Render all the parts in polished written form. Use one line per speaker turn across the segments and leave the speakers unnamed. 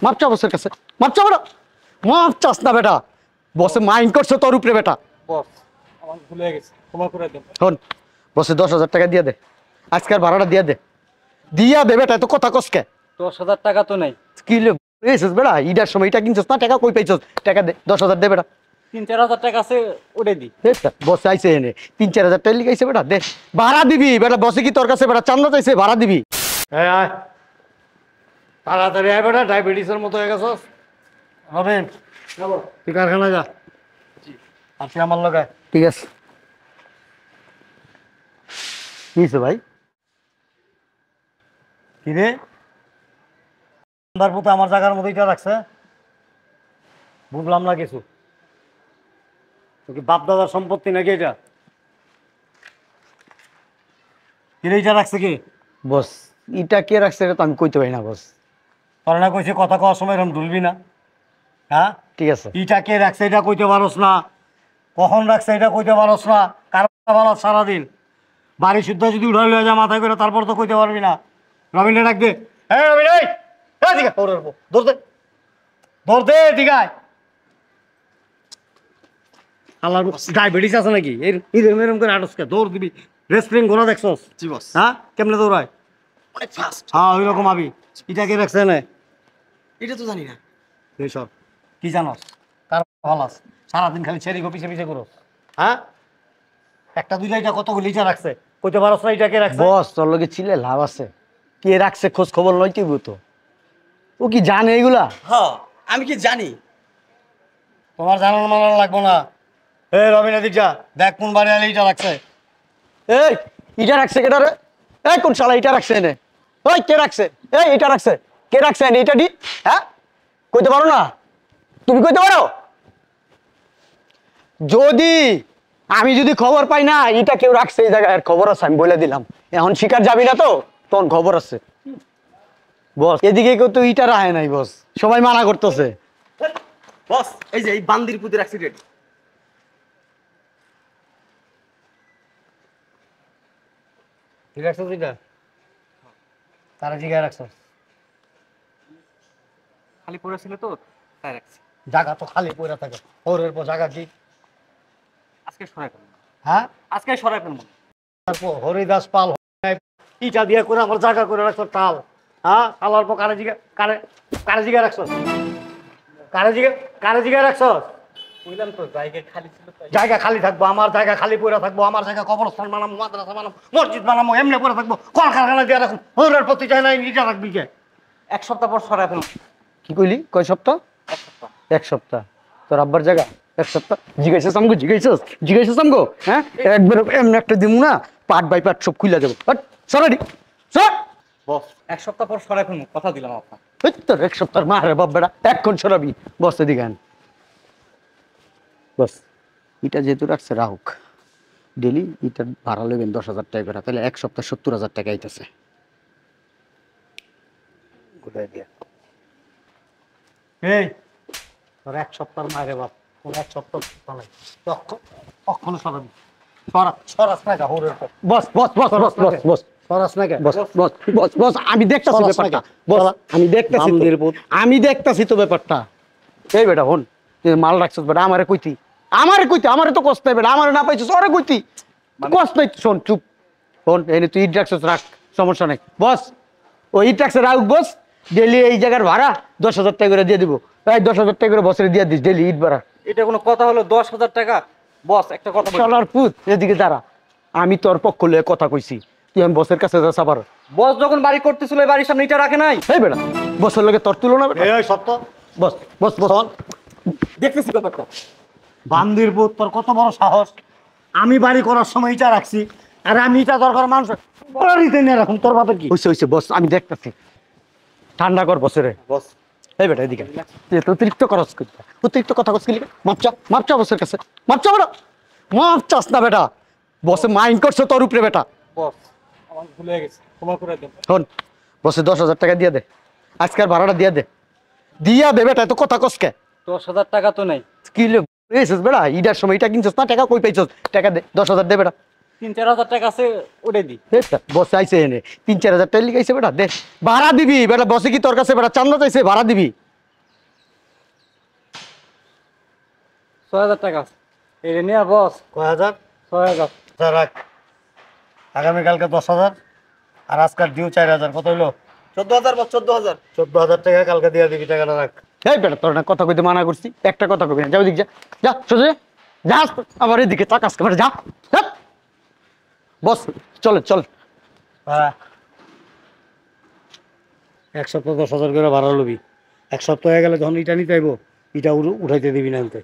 মাপ চা বসের কাছে, মাপ চা বেটা, মাপ চাস না বেটা, বসে মাইন্ড করছে তোর উপরে বেটা।
বস আমার ভুল হয়ে গেছে, ক্ষমা করে দেন।
শোন, বসে 10,000 টাকা দিয়ে দে, আজকের ভাড়াটা দিয়ে দে, দিয়া দে বেটা, এত কথা কসকে।
10,000 টাকা তো নাই।
কি এসেছিস বেটা, ঈদের সময় এটা কিনছিস না, টাকা কই পাইছস? টাকা দে, 10,000 দে বেটা।
3-4 হাজার টাকা আছে, ওটাই দি।
বসে আইছে এনে 3-4 হাজার টাকা লিখাইছে বেটা, দে ভাড়া দিবি বেটা। বসে কি তোর কাছে বেটা চান্দা চাইছে? ভাড়া দিবি। আয় তাড়াতাড়ি আয় বেটা, ডায়াবেটিসের মতো হয়ে গেছস। রবিন তুই কারখানা যা, আর তুই আমার লগে। ঠিক আছে। কি হয়েছে ভাই? কি রে, আমার জায়গার মধ্যে এটা রাখছে, বুঝলাম না কিছু। কি বাপ দাদার সম্পত্তি নাকি এটা? এটা রাখছে কি? বস এটা কে রাখছে এটা তো আমি কইতে পারি না বস। তোর না কইছে কথা কওয়ার সময় এরকম ঢুলবি না। হ্যাঁ ঠিক আছে। ইটা কে রাখছে এটা কইতে পারস না, কখন রাখছে এটা কইতে পারস না, কার ভালো সারাদিন বাড়ি শুদ্ধ যদি উঠাই লয়ে যা মাথায় করে, তারপর তো কইতে পারবি না। রবিনে ডাক দে। হ্যাঁ রবিন, এই ঠিক আছে, দৌড় দে, দৌড় দে, ঠিক আছে। আল্লাহ ডায়াবেটিস আছে নাকি? এরকম এরকম করে আটসকে দৌড় দিবি। রেসলিং ঘোড়া দেখছস? জি বস। হ্যাঁ কেমনে দৌড়ায়? অনেক ফাস্ট। হ্যাঁ ওই রকম আবি। এটা কে রাখছে না? এটা তো জানি না। এই সব কি জানোস? কার ভালাস? সারাদিন খালি ছেড়ি গো পিছে পিছে করস। হ্যাঁ একটা দুইটা এটা কতগুলো লিটার রাখছে, কইতে পারস না এটা কে রাখছে? বস তোর লগে ছিলে লাভ আছে, কে রাখছে খোঁজ খবর লই কি তো। ও কি জানে এগুলা?
হ্যাঁ আমি কি জানি?
তোমার জানানো মানানো লাগবো না। এই রবিনা দিক যা, দেখ কোন বাড়ি আলে ইটা রাখছে। এই ইটা রাখছে কেটা রে? এই কোন শালা ইটা রাখছে এনে? ওই কে রাখছে? এই ইটা রাখছে কে রাখছে এনে? ইটা দি হ্যাঁ কইতে পারো না? তুমি কইতে পারো? যদি আমি যদি খবর পাই না ইটা কেউ রাখছে এই জায়গায়, খবর আছে আমি বলে দিলাম। এখন শিকার যাবি না তো, তখন খবর আছে। বস এদিকে কেউ তো ইটা রাখে নাই বস, সবাই মানা করতেছে।
বস এই যে এই বান্দির পুতির অ্যাক্সিডেন্ট।
ঠিক আছে এটা তারা জিগায় রাখছস?
খালি পড়েছিল তো তাই রাখছি।
জায়গা তো খালি পড়ে থাকে, ওরের পর জায়গা কি?
আজকে সরাই ফেলবো।
হ্যাঁ
আজকে সরাই ফেলবো।
তারপর হরিদাস পাল ইটা দিয়ে করে আমার জায়গা করে রাখছো তাল। হ্যাঁ তালার পর কারে জিগা, কারে কারে জিগা রাখছস? কারে জিগা রাখছস?
বুঝলাম তো জায়গা খালি ছিল তাই।
জায়গা খালি থাকবো, আমার জায়গা খালি পড়ে থাকবো, আমার জায়গা কবরস্থান বানাবো, মাদ্রাসা বানাবো, মসজিদ বানাবো, এমনি পড়ে থাকবো, কলকারখানা দিয়ে রাখুন। হরের প্রতি চাই না ইটা রাখবি কে?
1 সপ্তাহ পর সরাই ফেলবো।
কি কইলি? কয় সপ্তাহ?
1 সপ্তাহ।
1 সপ্তাহ? তোর আব্বার জায়গা 1 সপ্তাহ? জিগাইছিস আমগো? জিগাইছিস আমগো? হ্যাঁ একবার এমনি একটা দিমু না, পার্ট বাই পার্ট সব খুইলা দেবো। সরাডি সর।
বস 1 সপ্তাহ পর সরাই ফেলবো, কথা দিলাম আপনার।
ওই তোর 1 সপ্তাহ মারে বাপ বেটা, এখন সরাবি। বস এদিকে আন। বস এটা যেহেতু রাখছে রাহুক, ডেলি এটা ভাড়া নেবেন 10,000 টাকা করে, তাহলে 1 সপ্তাহ 70,000 টাকা আইতেছে। এই তোর 1 সপ্তাহ মারে বাপ, কোন 1 সপ্তাহ নাই কখনো সরাবি। সরাস না হোরের পর। বস বস বস বস বস বস সরাস না বস বস বস বস আমি দেখতাছি ব্যাপারটা। বস আমি দেখতাছি তো ব্যাপারটা। এই বেটা হন, তুই মাল রাখছিস বেটা, আমারে কইতি, আমারে তো কষ্ট বেটা, আমারে না পাইছিস ওরে কইতি, কষ্ট নাই। শোন চুপ, শোন এনে তুই ইট রাখছিস রাখ, সমস্যা নাই। বস ওই ইট রাখছে রাখ, বস ডেলি এই জায়গার ভাড়া 10,000 টাকা করে দিয়ে দিব। প্রায় 10,000 টাকা করে বছরে দিয়ে দিস ডেলি ইট ভাড়া।
এটা কোনো কথা হলো? 10,000 টাকা? বস একটা কথা বলি।
চলার পুত এদিকে দাঁড়া, আমি তোর পক্ষ লয়ে কথা কইছি, তুই আমি বসের কাছে যা সাবার।
বস যখন বাড়ি করতেছিল এই বাড়ির সামনে এটা রাখে নাই?
এই বেটা বসের লগে তোর তুলনা বেটা? এই সত্য। বস বস বস
দেখতেছি ব্যাপারটা।
বান্দির পুত তোর কত বড় সাহস! আমি বাড়ি করার সময় ইটা রাখছি, আর আমি ইটা দরকার মানুষ বাড়িতে নিয়ে রাখুন, তোর বাপের কি হইছে? বস আমি দেখতেছি, ঠান্ডা কর বসেরে।
বস
এই বেটা এদিকে অতিরিক্ত খরচ করতে, অতিরিক্ত কথা কস কিলি। মাপচা বসের কাছে, মাপচা বেটা, মাপ চাস না বেটা, বসে মাইন্ড করছে তোর উপরে বেটা।
বস আমার ভুল হয়ে গেছে, ক্ষমা করে দেন।
শোন বসে 10,000 টাকা দিয়ে দে, আজকের ভাড়াটা দিয়ে দে, দিয়া দে বেটা, এত কথা কসকে।
10,000 টাকা তো নাই।
কি এসেছিস বেটা, ঈদের সময় এটা কিনছিস না, টাকা কই পাইছস? টাকা দে, 10,000 দে বেটা।
3-4 হাজার টাকা আছে, ওটাই দি।
বসে আইছে এনে 3-4 হাজার টাকা লিখাইছে বেটা, দে ভাড়া দিবি বেটা। বসে কি তোর কাছে বেটা চান্দা চাইছে? ভাড়া দিবি।
6000 টাকা এই রে নিয়া বস।
কয় হাজার?
6000।
আচ্ছা, রাখ। আগামীকালকে 10,000 আর আজকাল ডিউ 4,000, কত হইলো?
14,000 বস, 14,000।
14,000 টাকা কালকে দিয়ে দিবি, টাকাটা রাখ।
এই বেটা তোর না কথা কইতে মানা করছি, একটা কথা কইবি না, যাও দিক যা, যা সোজা যা, আবার এদিকে তাকাস করে যা, যা। বস চলে চল।
হ্যাঁ, এক সপ্তাহ 10,000 করে ভাড়া লবি। এক সপ্তাহ হয়ে গেলে যখন ইটা নিতে আইব, ইটা উঠাইতে দিবি না আনতে,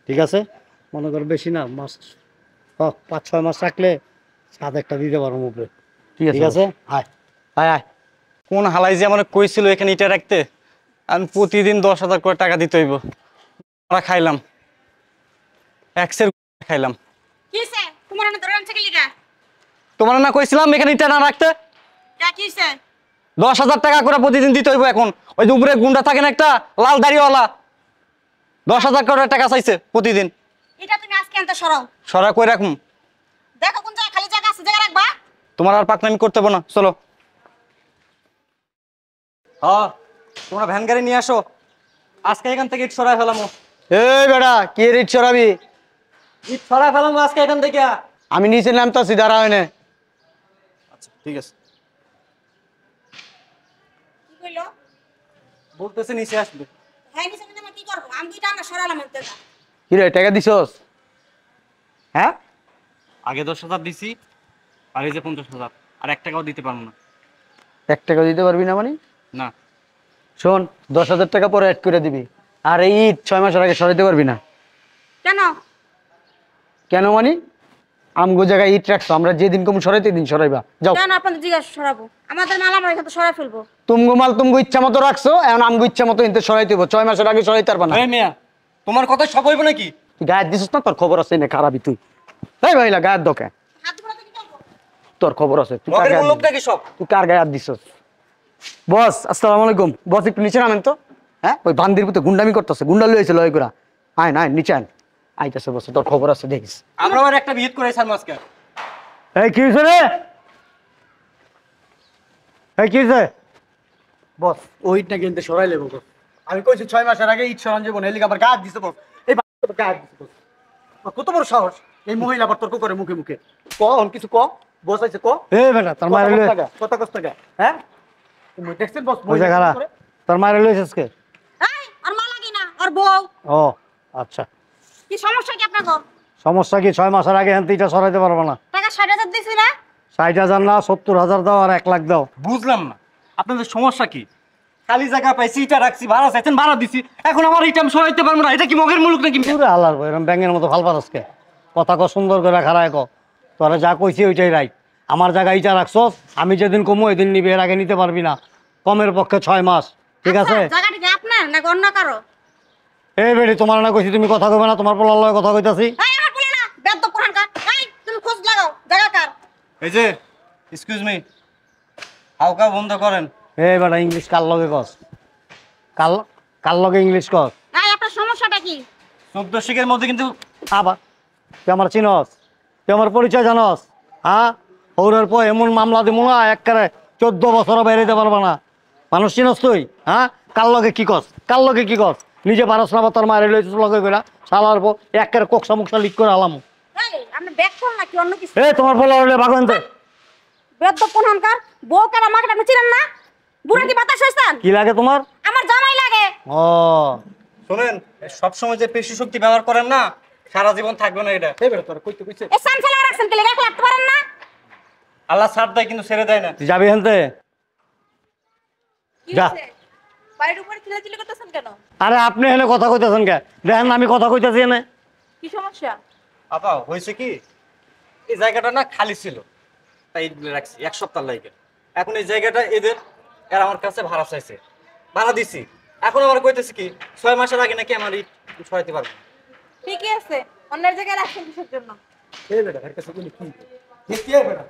ঠিক আছে? মনে কর বেশি না, মাস 5-6 মাস রাখলে সাত একটা দিতে পারো উপরে, ঠিক আছে? আয়
আয় আয়। কোন হালাই যে আমার কইছিল এখানে ইটা রাখতে, আমি প্রতিদিন 10,000 করে টাকা দিতে হইব। আমরা খাইলাম এক্সের খাইলাম।
কিসে তোমার না ধরে আনছে কি লিগা?
তোমার না কইছিলাম এখানে ইটা না রাখতে?
কা কিসে?
10,000 টাকা করে প্রতিদিন দিতে হইব এখন। ওই যে উপরে গুন্ডা থাকে না একটা লাল দাড়িওয়ালা, 10,000 করে টাকা চাইছে প্রতিদিন।
এটা তুমি আজকে আনতে সরাও।
সরা কই রাখুম?
দেখো কোন জায়গা খালি জায়গা আছে, জায়গা রাখবা।
তোমার আর পাকনামি করতে হবে না, চলো। হ্যাঁ, তোমরা ভ্যান গাড়ি নিয়ে আসো, আজকে এখান থেকে ইট সরাই ফেলামো।
এই বেটা, কি রিট ছড়াবি?
ইট সরাই ফেলামো আজকে এখান থেকে।
আমি নিচে নামতো, সিধা হয় না।
আচ্ছা ঠিক আছে,
কি কইলো?
বলতেছে নিচে আসবে।
হ্যাঁ নিচে আমি কি করব? আমি দুইটা না সরালাম এতে।
কি রে, টাকা দিছস? হ্যাঁ,
আগে 10,000 দিছি, আর এই যে 50,000, আর 1 টাকাও দিতে পারবো না।
1 টাকা দিতে পারবি না মানে?
না।
শোন, 10,000 টাকা পরে অ্যাড করে দিবি। আর এই ঈদ 6 মাসের আগে সরাইতে পারবি না।
কেন?
কেন মানে? আমগো জায়গায় ইট রাখছো, আমরা যেদিন কম সরাইতে দিন সরাইবা, যাও।
কেন আপনাদের জিজ্ঞাসা সরাবো? আমাদের মাল আমরা এখানে সরাই ফেলবো।
তুমগো মাল তুমগো ইচ্ছা মতো রাখছো, এখন আমগো ইচ্ছা মতো ইনতে সরাইতে হইব। 6 মাসের আগে সরাইতে পারবা না।
এই মিয়া, তোমার কথা সব হইব নাকি?
তুই গায়ে দিছিস না, তোর খবর আছে না খারাপই তুই। এই ভাইলা গায়ের দোকে,
হাত ধরে কি করব?
তোর খবর আছে। তুই কার
লগের
গায়ে
লোক নাকি সব?
তুই কার গায়ে হাত দিছস? বস আসসালামু আলাইকুম। বস একটু নিচে নামেন তো। হ্যাঁ, ওই বান্দির পুতে গুন্ডামি করতেছে, গুন্ডা লইছে লয় করা। আয় না নিচে আন, আইতাছে বস, তোর খবর আছে দেখিস।
আমরা আর একটা বিহিত করে ছাড়বো আজকে।
এই কি হইছে রে? এই কি হইছে? বস ওই ইটটা কিনতে সরাই লেবো বস। আমি কইছি 6 মাসের আগে ইট সরান যাবো না, এলিগা আবার গায়ে দিছে বস। এই বাচ্চা গায়ে দিছে বস। আর কত বড় সাহস এই মহিলা আবার তর্ক করে মুখে মুখে। ক অন কিছু ক, বস আইছে ক। এই বেটা তোর মাইরে লই কত কষ্ট টাকা, হ্যাঁ? তুমি দেখছেন বস মহিলা খারাপ তোর মাইরে লইছ আজকে।
এই আর মা লাগি না, আর বউ।
ও আচ্ছা,
কি সমস্যা কি আপনার?
সমস্যা কি? 6 মাসের আগে হ্যাঁ ইটা সরাইতে পারবো না।
টাকা 60,000 দিছি না?
60,000 না, 70,000 দাও আর 1 লাখ দাও।
বুঝলাম না আপনাদের সমস্যা কি? খালি জায়গা পাইছি, ইটা রাখছি, ভাড়া চাইছেন, ভাড়া দিছি, এখন আমার ইটা আমি সরাইতে পারবো না। এটা কি মগের মুলুক নাকি?
পুরো হালার বই, এরকম ব্যাঙের মতো ফাল পারসকে। কথা ক সুন্দর করে খারায় ক। তোরা যা কইছি ওইটাই রাইট। আমার জায়গায় ইটা রাখছস, আমি যেদিন কমু ওই দিন নিবি, এর আগে নিতে পারবি না। কমের পক্ষে 6 মাস, ঠিক আছে?
আচ্ছা, জায়গাটা কি আপনার না অন্য কারো?
এই বেটি, তোমার না কইছি তুমি কথা কইবে না, তোমার পোলার লগে কথা কইতাছি।
এই আমার বলে না, বেদ্য পুরানকার। এই তুমি খোঁজ লাগাও, জায়গা কার?
এই যে এক্সকিউজ মি, হাউকা বন্ধ করেন।
এই বেটা ইংলিশ কার লগে কস? কার লগে ইংলিশ কস?
এই আপনার সমস্যাটা কি?
14 শিখের মধ্যে কিন্তু
আবার তুই আমার চিনস, তুই আমার পরিচয় জানস? হ্যাঁ, ওরের পর এমন মামলা দিব না একবারে 14 বছরও বেরোতে পারবা না। মানুষ চিনস তুই? হ্যাঁ, কার লগে কি কস? কার লগে কি কস? নিজে পারস না, তোর মারে লইছিস লগে কইরা শালার পর একেবারে কোকসা মুকসা লিক করে আলাম।
এই আপনি ব্যাক করুন নাকি অন্য কিছু?
এই তোমার পোলা হইলে ভাগনতে
বেদ্য পুরানকার। বউ কেন আমাকে আপনি চিনেন না? বুড়া কি বাতাস হইছেন?
কি লাগে তোমার?
আমার জামাই লাগে।
ও
শোনেন, সবসময় যে পেশি শক্তি ব্যবহার করেন না, সারা জীবন থাকবে না এটা। এই বেটা তোরা কইতে কইছে
এই সানসালা রাখছেন কি লেখা লাগতে পারেন না?
আল্লাহ ছাড় দেয় কিন্তু ছেড়ে দেয় না।
তুই যাবি হেনতে?
কি
যা।
হইছে? বাড়ির উপরে চিল্লাচিল্লি করতেছেন কেন?
আরে আপনি হেনে কথা কইতেছেন কে? দেখেন না আমি কথা কইতেছি এনে।
কি সমস্যা?
আপা হয়েছে কি, এই জায়গাটা না খালি ছিল, তাই এইগুলো রাখছি 1 সপ্তাহ লাগে। এখন এই জায়গাটা এদের, এর আমার কাছে ভাড়া চাইছে, ভাড়া দিছি। এখন আমার কইতেছে কি 6 মাসের আগে নাকি আমার ইট সরাইতে পারবে না।
ঠিকই আছে, অন্যের জায়গায় রাখছেন কিসের জন্য?
এই বেটা এর কাছে কইলি কি? দেখি এই বেটা।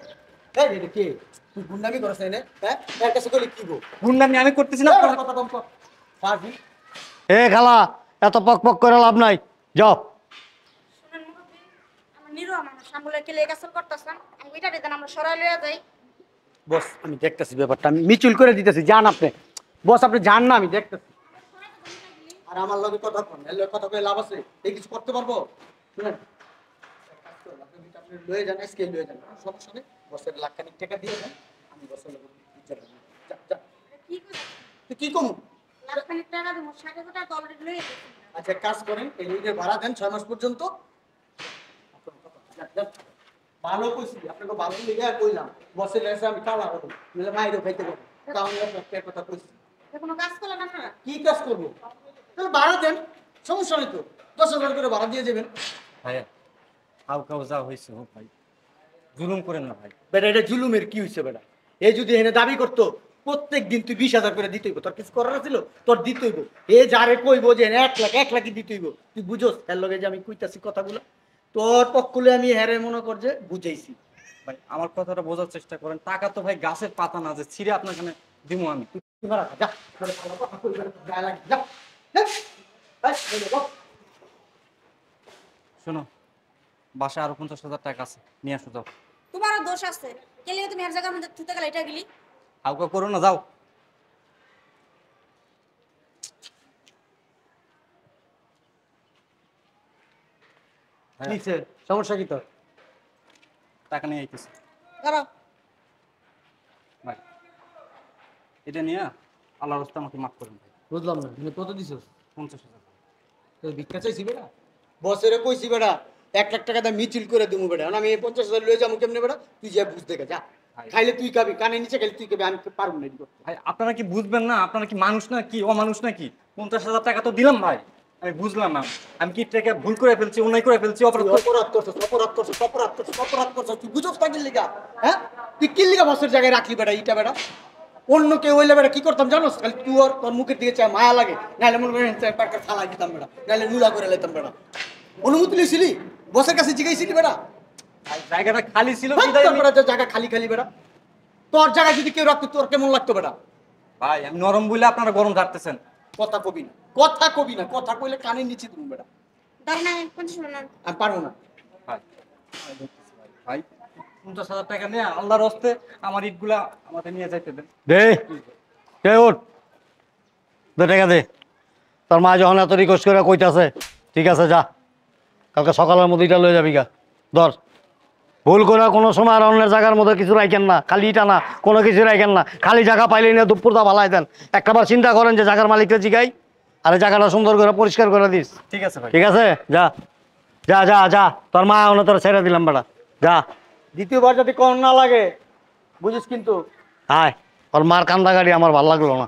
এই এটা কি? তুই গুন্ডামি করছ না? হ্যাঁ? এর কাছে কইলি কি গো?
গুন্ডামি আমি করতেছি না।
কথা কম কর। পারবি? এ খালা, এত পক পক করে লাভ নাই। যাও।
শুনেন মুরব্বি, আমার নিরুয়া মানুষ আমগুলো কি লেগাসল করতেছেন? আমি এটা দিতেন আমরা সরাই লইয়া যাই।
বস আমি দেখতেছি ব্যাপারটা, আমি মিচুল করে দিতেছি, যান আপনি। বস আপনি যান না, আমি দেখতেছি। আর আর আমার লগে কথা কোন এর লগে কথা কই লাভ আছে এই কিছু করতে পারবো শুনেন আপনি লয়ে যান স্কেল লয়ে যান সমস্যা নেই বসের লাখ খানিক টাকা দিয়ে দেন আমি বসের লগে বিচার করব যা যা
কি করে
তুই কি করব
লাখ খানিক টাকা দিব 60,000 টাকা অলরেডি লয়ে গেছি
আচ্ছা কাজ করেন এই ঈদের ভাড়া দেন 6 মাস পর্যন্ত ভালো কইছি আপনাকে ভালো লেগে কইলাম বসের লেসে আমি কালা করব নলে মাইরও খাইতে পারবো তাও আমি আপনাকে কথা কইছি
কোনো কাজ করলেন আপনারা
কি কাজ করব তাহলে ভাড়া দেন সমস্যা নেই তো 10,000 করে ভাড়া দিয়ে যাবেন
ভাইয়া হালকা যা হয়েছে হোক ভাই জুলুম করেন না ভাই।
বেটা এটা জুলুমের কি হইছে বেটা এই যদি এনে দাবি করতো প্রত্যেক দিন তুই 20,000 করে দিতে হইব তোর কিছু করার ছিল তোর দিতে হইব এ যারে কইবো যে 1 লাখই দিতে হইব তুই বুঝোস এর লগে যে আমি কইতাছি কথাগুলো তোর পক্ষলে আমি হেরে মনে কর যে বুঝাইছি
ভাই আমার কথাটা বোঝার চেষ্টা করেন, টাকা তো ভাই গাছের পাতা না যে ছিঁড়ে আপনার কানে দিব আমি।
তুই মারা যা তোর ভালো কথা কইবে গায়ে লাগে যা
শোনো বাসায় আরো 50,000 টাকা আছে, নিয়ে আসো যাও।
তোমারও দোষ আছে কেলে তুমি আর জায়গার মধ্যে থুতে গেলে এটা গেলি
হালকা করো না, যাও। হ্যাঁ,
কিছে সমস্যা কি তোর
টাকা নিয়ে আইতেছি
ধরো
ভাই। এটা নিয়ে আল্লাহর রাস্তায় আমাকে মাফ করুন ভাই।
বুঝলাম না তুমি কত দিছস
50,000
তোর ভিক্ষা চাইছি বেটা বসেরে কইছি বেটা 1 লাখ টাকা দাম মিছিল করে দিমু বেটা আমি এই 50,000 লয়ে যাবো কেমনে বেটা তুই যা বুঝ দেখা যা খাইলে তুই খাবি কানে নিচে খাইলে তুই খাবি আমি পারবো না এটি করতে।
ভাই আপনারা কি বুঝবেন না? আপনারা কি মানুষ না কি অমানুষ নাকি? 50,000 টাকা তো দিলাম ভাই, আমি বুঝলাম না। আমি কি টাকা ভুল করে ফেলছি, অন্যায় করে ফেলছি, অপরাধ
তুই অপরাধ করছিস তুই বুঝোস না কি লিগা হ্যাঁ তুই কি লিগা বসের জায়গায় রাখলি বেটা ইটা বেটা অন্য কেউ হইলে বেটা কি করতাম জানোস খালি তুই ওর তোর মুখের দিকে চাই মায়া লাগে নাহলে মনে করেন একটা থালা দিতাম বেটা নাহলে নুলা করে লেতাম বেটা অনুমতি লিছিলি বসের কাছে জিগাইছিলি বেটা
ভাই, জায়গাটা খালি ছিল
ভাই,
বিধায়
তোর
আমি-
বেটা যে জায়গা খালি খালি বেটা তোর জায়গায় যদি কেউ রাখতো তোর কেমন লাগতো বেটা
ভাই আমি নরম বলে আপনারা গরম ধারতেছেন।
কথা কবি না কথা কবি না কথা কইলে কানে নিচে তুমি বেটা
ধর না 50 না
আমি পারবো না
ভাই ভাই 50,000 টাকা নিয়ে আল্লাহর হস্তে আমার ইটগুলা আমাদের নিয়ে যাইতে দেন।
দে দে ওঠ দে টাকা দে তোর মা যখন এত রিকোয়েস্ট করে কইতাছে ঠিক আছে যা কালকে সকালের মধ্যে এটা লয়ে যাবি গা ধর ভুল করে কোনো সময় আর অন্যের জায়গার মধ্যে কিছু রাখেন না খালি ইটা না কোনো কিছু রাখেন না খালি জায়গা পাইলে না দুপুরটা ভালাই দেন একটাবার চিন্তা করেন যে জায়গার মালিককে জিগাই আর এই জায়গাটা সুন্দর করে পরিষ্কার করে দিস
ঠিক আছে ভাই।
ঠিক আছে যা যা যা যা তোর মা ওনা তোর ছেড়ে দিলাম বেটা যা দ্বিতীয়বার যদি কম না লাগে বুঝিস কিন্তু হায় ওর মার কান্দা গাড়ি আমার ভালো লাগলো না